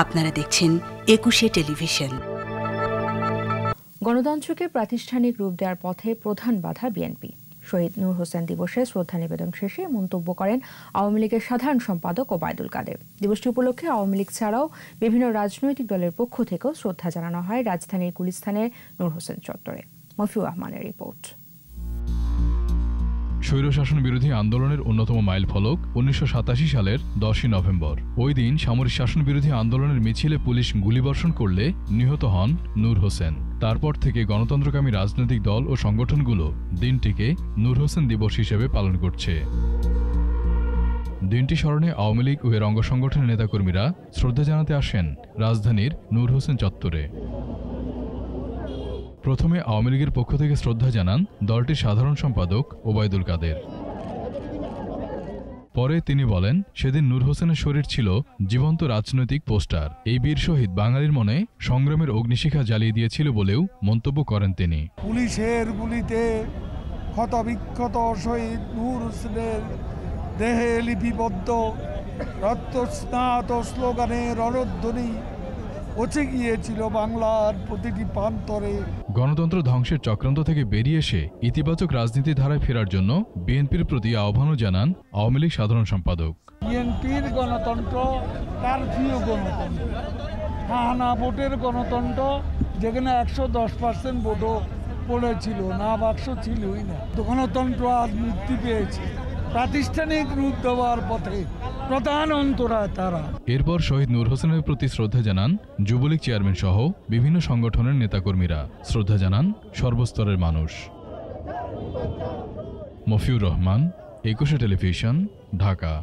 আপনারা দেখছেন একুশে টেলিভিশন। গণতন্ত্রকে প্রাতিষ্ঠানিক রূপ দেওয়ার পথে প্রধান বাধা বিএনপি। শহীদ নূর হোসেন দিবসে শ্রদ্ধা নিবেদন শেষে মন্তব্য করেন আওয়ামী লীগের সাধারণ সম্পাদক ওবায়দুল কাদের। দিবসটি উপলক্ষে আওয়ামী লীগ ছাড়াও বিভিন্ন রাজনৈতিক দলের পক্ষ থেকেও শ্রদ্ধা জানানো হয় রাজধানীর গুলিস্তানের নূর হোসেন চত্বরে। মফিউর রহমানের রিপোর্ট। স্বৈরশাসন বিরোধী আন্দোলনের অন্যতম মাইল ফলক 1987 সালের 10 নভেম্বর। ওই দিন সামরিক শাসন বিরোধী আন্দোলনের মিছিলে পুলিশ গুলিবর্ষণ করলে নিহত হন নূর হোসেন। তারপর থেকে গণতন্ত্রকামী রাজনৈতিক দল ও সংগঠনগুলো দিনটিকে নূর হোসেন দিবস হিসেবে পালন করছে। দিনটি স্মরণে আওয়ামী লীগ ও এর অঙ্গ সংগঠনের নেতাকর্মীরা শ্রদ্ধা জানাতে আসেন রাজধানীর নূর হোসেন চত্বরে। প্রথমে আওয়ামী লীগের পক্ষ থেকে শ্রদ্ধা জানান দলটির সাধারণ সম্পাদক ওবায়দুল কাদের। পরে তিনি বলেন, সেদিন নূর হোসেনের শরীর ছিল জীবন্ত রাজনৈতিক পোস্টার। এই বীর শহীদ বাঙালির মনে সংগ্রামের অগ্নিশিখা জ্বালিয়ে দিয়েছিল বলেও মন্তব্য করেন তিনি। পুলিশের গুলিতে ক্ষতবিক্ষত শহীদ নূর হোসেনের দেহে লিপিবদ্ধ রক্তস্নাত স্লোগানের রণধ্বনি পৌঁছে গিয়েছিল বাংলার প্রতিটি প্রান্তরে। গণতন্ত্র ধ্বংসের চক্রান্ত থেকে বেরিয়ে এসে ইতিবাচক রাজনীতি ধারায় ফেরার জন্য বিএনপির প্রতি আহ্বানও জানান আওয়ামী লীগ সাধারণ সম্পাদক। বিএনপির গণতন্ত্র তার প্রিয় গণতন্ত্র, হানা ভোটের গণতন্ত্র, যেখানে 110% ভোটও পড়েছিল, না বাক্স ছিলই না। গণতন্ত্র আজ মুক্তি পেয়েছে, প্রাতিষ্ঠানিক রূপ দেওয়ার পথে প্রধান অন্তরায় তারা। এরপর শহীদ নূর হোসেনের প্রতি শ্রদ্ধা জানান যুবলীগ চেয়ারম্যান সহ বিভিন্ন সংগঠনের নেতাকর্মীরা। শ্রদ্ধা জানান সর্বস্তরের মানুষ। মফিউর রহমান, একুশে টেলিভিশন, ঢাকা।